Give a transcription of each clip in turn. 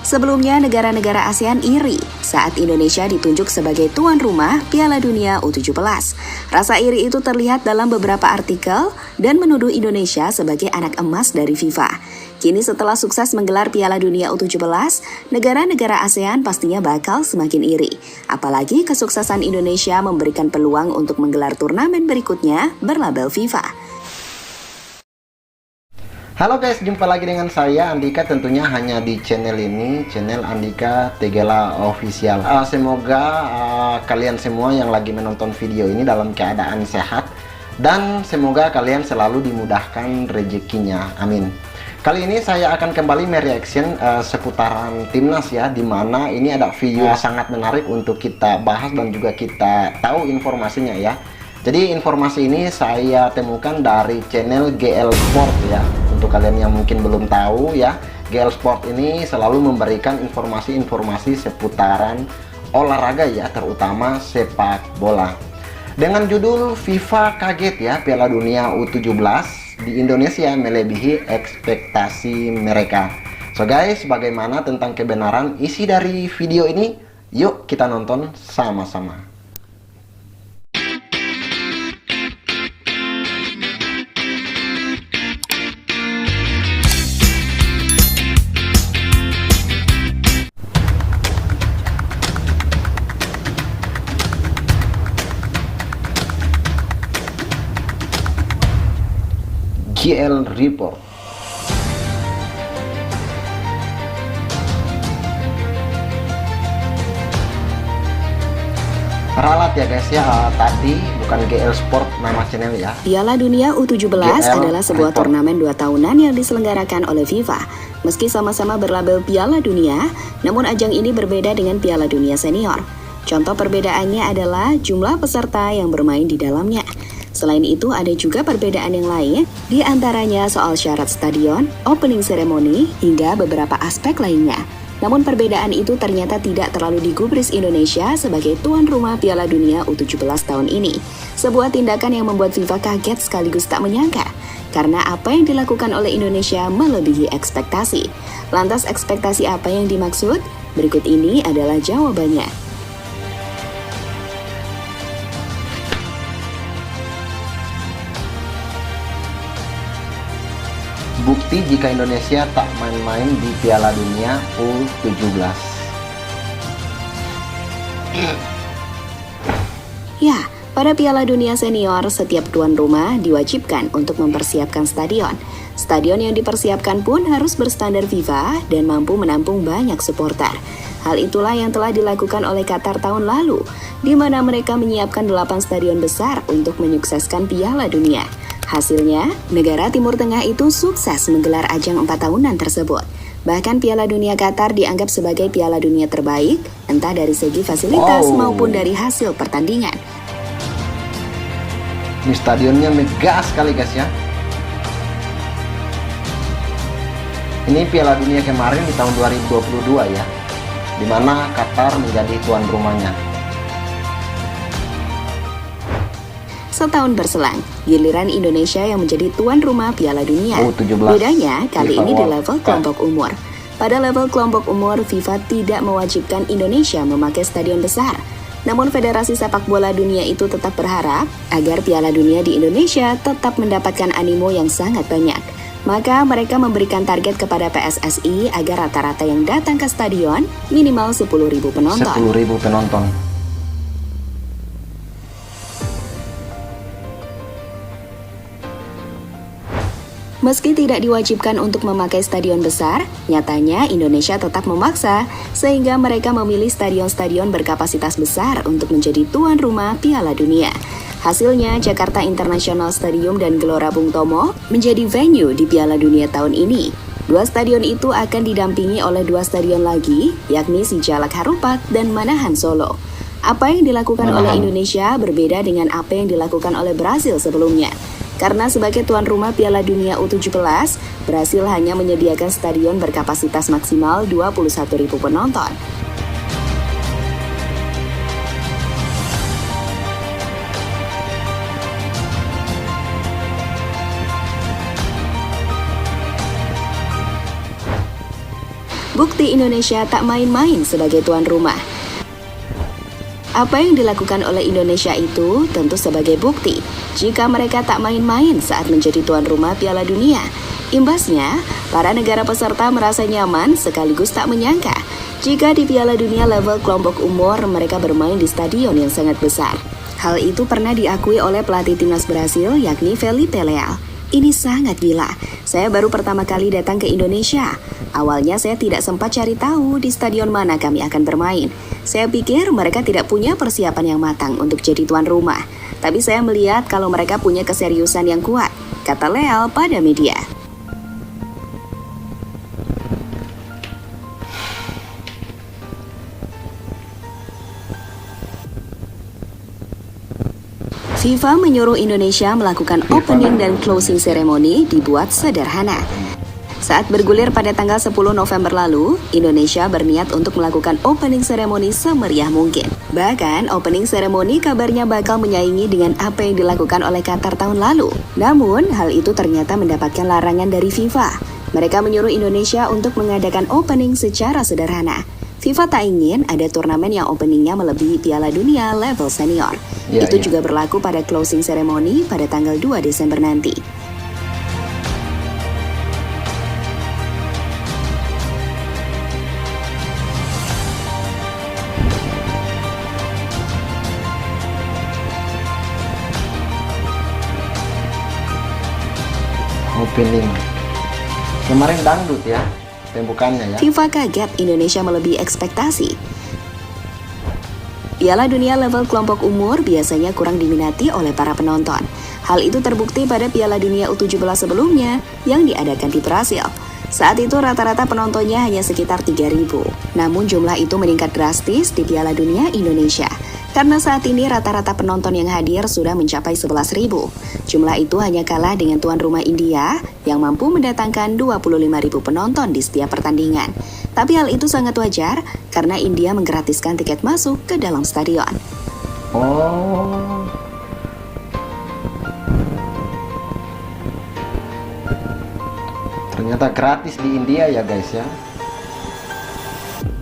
Sebelumnya, negara-negara ASEAN iri saat Indonesia ditunjuk sebagai tuan rumah Piala Dunia U17. Rasa iri itu terlihat dalam beberapa artikel dan menuduh Indonesia sebagai anak emas dari FIFA. Kini setelah sukses menggelar Piala Dunia U17, negara-negara ASEAN pastinya bakal semakin iri. Apalagi kesuksesan Indonesia memberikan peluang untuk menggelar turnamen berikutnya berlabel FIFA. Halo guys, jumpa lagi dengan saya Andika, tentunya hanya di channel ini, channel Andika Tegela Official. Semoga kalian semua yang lagi menonton video ini dalam keadaan sehat, dan semoga kalian selalu dimudahkan rezekinya, amin. Kali ini saya akan kembali mereaction seputaran timnas ya, dimana ini ada video sangat menarik untuk kita bahas dan juga kita tahu informasinya ya. Jadi informasi ini saya temukan dari channel GL Sport ya. Untuk kalian yang mungkin belum tahu ya, GL Sport ini selalu memberikan informasi-informasi seputaran olahraga ya, terutama sepak bola. Dengan judul FIFA kaget ya, Piala Dunia U17 di Indonesia melebihi ekspektasi mereka. So guys, bagaimana tentang kebenaran isi dari video ini? Yuk kita nonton sama-sama. GL Report. Ralat ya guys ya, tadi bukan GL Sport nama channel ya. Piala Dunia U17 adalah sebuah turnamen 2 tahunan yang diselenggarakan oleh FIFA. Meski sama-sama berlabel Piala Dunia, namun ajang ini berbeda dengan Piala Dunia Senior. Contoh perbedaannya adalah jumlah peserta yang bermain di dalamnya. Selain itu, ada juga perbedaan yang lain, di antaranya soal syarat stadion, opening ceremony, hingga beberapa aspek lainnya. Namun perbedaan itu ternyata tidak terlalu digubris Indonesia sebagai tuan rumah Piala Dunia U17 tahun ini. Sebuah tindakan yang membuat FIFA kaget sekaligus tak menyangka, karena apa yang dilakukan oleh Indonesia melebihi ekspektasi. Lantas ekspektasi apa yang dimaksud? Berikut ini adalah jawabannya. Bukti jika Indonesia tak main-main di Piala Dunia U17. Ya, pada Piala Dunia Senior, setiap tuan rumah diwajibkan untuk mempersiapkan stadion. Stadion yang dipersiapkan pun harus berstandar FIFA dan mampu menampung banyak supporter. Hal itulah yang telah dilakukan oleh Qatar tahun lalu, di mana mereka menyiapkan 8 stadion besar untuk menyukseskan Piala Dunia. Hasilnya, negara Timur Tengah itu sukses menggelar ajang 4 tahunan tersebut. Bahkan Piala Dunia Qatar dianggap sebagai Piala Dunia terbaik, entah dari segi fasilitas maupun dari hasil pertandingan. Ini stadionnya megah sekali guys ya. Ini Piala Dunia kemarin di tahun 2022 ya, di mana Qatar menjadi tuan rumahnya. Setahun berselang, giliran Indonesia yang menjadi tuan rumah Piala Dunia. U17. Bedanya kali ini di level kelompok umur. Pada level kelompok umur, FIFA tidak mewajibkan Indonesia memakai stadion besar. Namun Federasi Sepak Bola Dunia itu tetap berharap agar Piala Dunia di Indonesia tetap mendapatkan animo yang sangat banyak. Maka mereka memberikan target kepada PSSI agar rata-rata yang datang ke stadion minimal 10.000 penonton. 10.000 penonton. Meski tidak diwajibkan untuk memakai stadion besar, nyatanya Indonesia tetap memaksa, sehingga mereka memilih stadion-stadion berkapasitas besar untuk menjadi tuan rumah Piala Dunia. Hasilnya, Jakarta International Stadium dan Gelora Bung Tomo menjadi venue di Piala Dunia tahun ini. 2 stadion itu akan didampingi oleh 2 stadion lagi, yakni Sijalak Harupat dan Manahan Solo. Apa yang dilakukan oleh Indonesia berbeda dengan apa yang dilakukan oleh Brasil sebelumnya. Karena sebagai tuan rumah Piala Dunia U17, Brasil hanya menyediakan stadion berkapasitas maksimal 21.000 penonton. Bukti Indonesia tak main-main sebagai tuan rumah. Apa yang dilakukan oleh Indonesia itu tentu sebagai bukti jika mereka tak main-main saat menjadi tuan rumah Piala Dunia. Imbasnya, para negara peserta merasa nyaman sekaligus tak menyangka jika di Piala Dunia level kelompok umur mereka bermain di stadion yang sangat besar. Hal itu pernah diakui oleh pelatih timnas Brasil yakni Felipe Leal. Ini sangat gila. Saya baru pertama kali datang ke Indonesia. Awalnya saya tidak sempat cari tahu di stadion mana kami akan bermain. Saya pikir mereka tidak punya persiapan yang matang untuk jadi tuan rumah. Tapi saya melihat kalau mereka punya keseriusan yang kuat, kata Leal pada media. FIFA menyuruh Indonesia melakukan opening dan closing ceremony dibuat sederhana. Saat bergulir pada tanggal 10 November lalu, Indonesia berniat untuk melakukan opening ceremony semeriah mungkin. Bahkan, opening ceremony kabarnya bakal menyaingi dengan apa yang dilakukan oleh Qatar tahun lalu. Namun, hal itu ternyata mendapatkan larangan dari FIFA. Mereka menyuruh Indonesia untuk mengadakan opening secara sederhana. FIFA tak ingin ada turnamen yang openingnya melebihi Piala Dunia level senior. Itu juga berlaku pada closing ceremony pada tanggal 2 Desember nanti. Opening kemarin dangdut ya pembukaannya ya. FIFA kaget Indonesia melebihi ekspektasi. Piala Dunia level kelompok umur biasanya kurang diminati oleh para penonton. Hal itu terbukti pada Piala Dunia U17 sebelumnya yang diadakan di Brasil. Saat itu rata-rata penontonnya hanya sekitar 3.000. Namun jumlah itu meningkat drastis di Piala Dunia Indonesia. Karena saat ini rata-rata penonton yang hadir sudah mencapai 11.000. Jumlah itu hanya kalah dengan tuan rumah India yang mampu mendatangkan 25.000 penonton di setiap pertandingan. Tapi hal itu sangat wajar karena India menggratiskan tiket masuk ke dalam stadion. Oh. Ternyata gratis di India ya guys ya.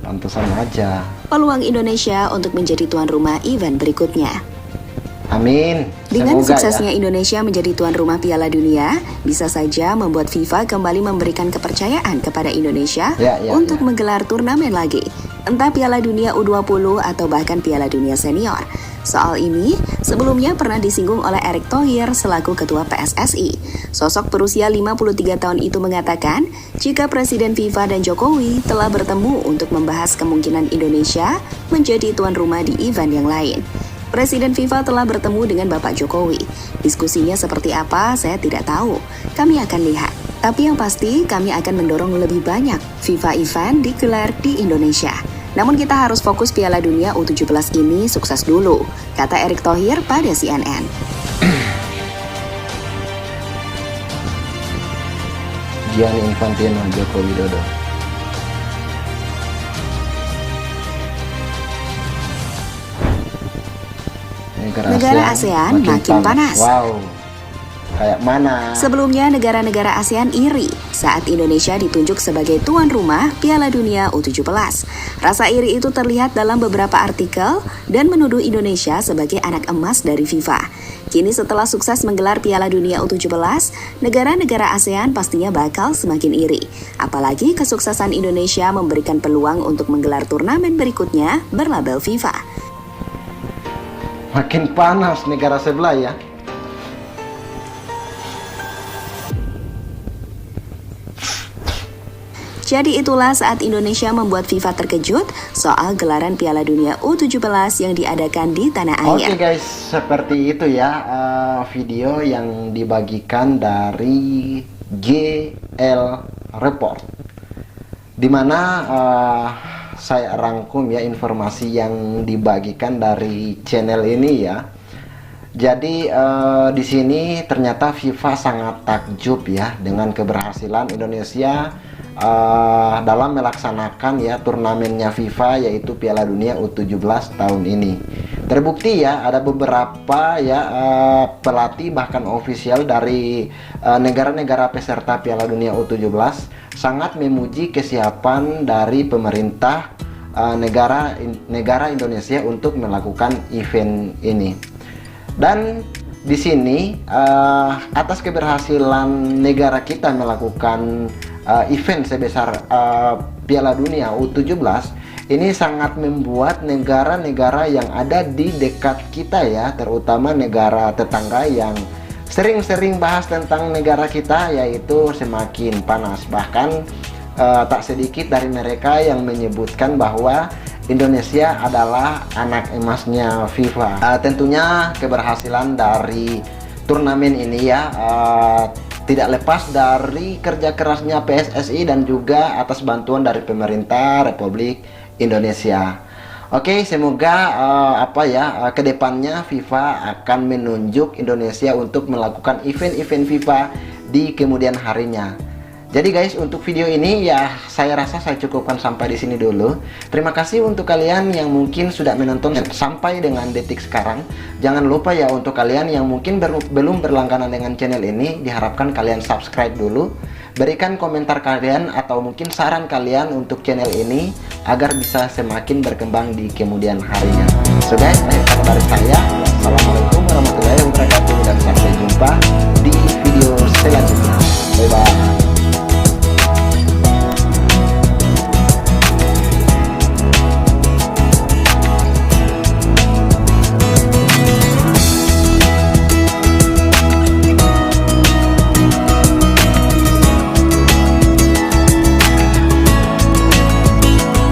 Pantesan aja. Peluang Indonesia untuk menjadi tuan rumah event berikutnya. Amin. Dengan Semoga suksesnya Indonesia menjadi tuan rumah Piala Dunia, bisa saja membuat FIFA kembali memberikan kepercayaan kepada Indonesia untuk menggelar turnamen lagi. Entah Piala Dunia U20 atau bahkan Piala Dunia Senior. Soal ini, sebelumnya pernah disinggung oleh Erick Thohir selaku Ketua PSSI. Sosok berusia 53 tahun itu mengatakan, jika Presiden FIFA dan Jokowi telah bertemu untuk membahas kemungkinan Indonesia menjadi tuan rumah di event yang lain. Presiden FIFA telah bertemu dengan Bapak Jokowi. Diskusinya seperti apa, saya tidak tahu. Kami akan lihat. Tapi yang pasti, kami akan mendorong lebih banyak FIFA event digelar di Indonesia. Namun kita harus fokus Piala Dunia U17 ini sukses dulu, kata Erick Thohir pada CNN. Gianni Infantino, Joko Widodo. Negara ASEAN makin panas. Wow, kayak mana? Sebelumnya negara-negara ASEAN iri saat Indonesia ditunjuk sebagai tuan rumah Piala Dunia U17. Rasa iri itu terlihat dalam beberapa artikel dan menuduh Indonesia sebagai anak emas dari FIFA. Kini setelah sukses menggelar Piala Dunia U17, negara-negara ASEAN pastinya bakal semakin iri. Apalagi kesuksesan Indonesia memberikan peluang untuk menggelar turnamen berikutnya berlabel FIFA. Makin panas negara sebelah ya. Jadi itulah saat Indonesia membuat FIFA terkejut soal gelaran Piala Dunia U17 yang diadakan di tanah air. Oke guys, seperti itu ya video yang dibagikan dari GL Report, dimana saya rangkum ya informasi yang dibagikan dari channel ini ya. Jadi di sini ternyata FIFA sangat takjub ya dengan keberhasilan Indonesia dalam melaksanakan ya turnamennya FIFA, yaitu Piala Dunia U17 tahun ini. Terbukti ya ada beberapa ya pelatih bahkan ofisial dari negara-negara peserta Piala Dunia U17 sangat memuji kesiapan dari pemerintah negara Indonesia untuk melakukan event ini. Dan di sini atas keberhasilan negara kita melakukan event sebesar Piala Dunia U17 ini sangat membuat negara-negara yang ada di dekat kita ya, terutama negara tetangga yang sering-sering bahas tentang negara kita, yaitu semakin panas. Bahkan tak sedikit dari mereka yang menyebutkan bahwa Indonesia adalah anak emasnya FIFA. Tentunya keberhasilan dari turnamen ini ya tidak lepas dari kerja kerasnya PSSI dan juga atas bantuan dari pemerintah Republik Indonesia. Oke, semoga kedepannya FIFA akan menunjuk Indonesia untuk melakukan event-event FIFA di kemudian harinya. Jadi guys, untuk video ini ya saya rasa saya cukupkan sampai di sini dulu. Terima kasih untuk kalian yang mungkin sudah menonton sampai dengan detik sekarang. Jangan lupa ya untuk kalian yang mungkin belum berlangganan dengan channel ini, diharapkan kalian subscribe dulu. Berikan komentar kalian atau mungkin saran kalian untuk channel ini agar bisa semakin berkembang di kemudian harinya. So guys, akhir kata dari saya. Assalamualaikum warahmatullahi wabarakatuh.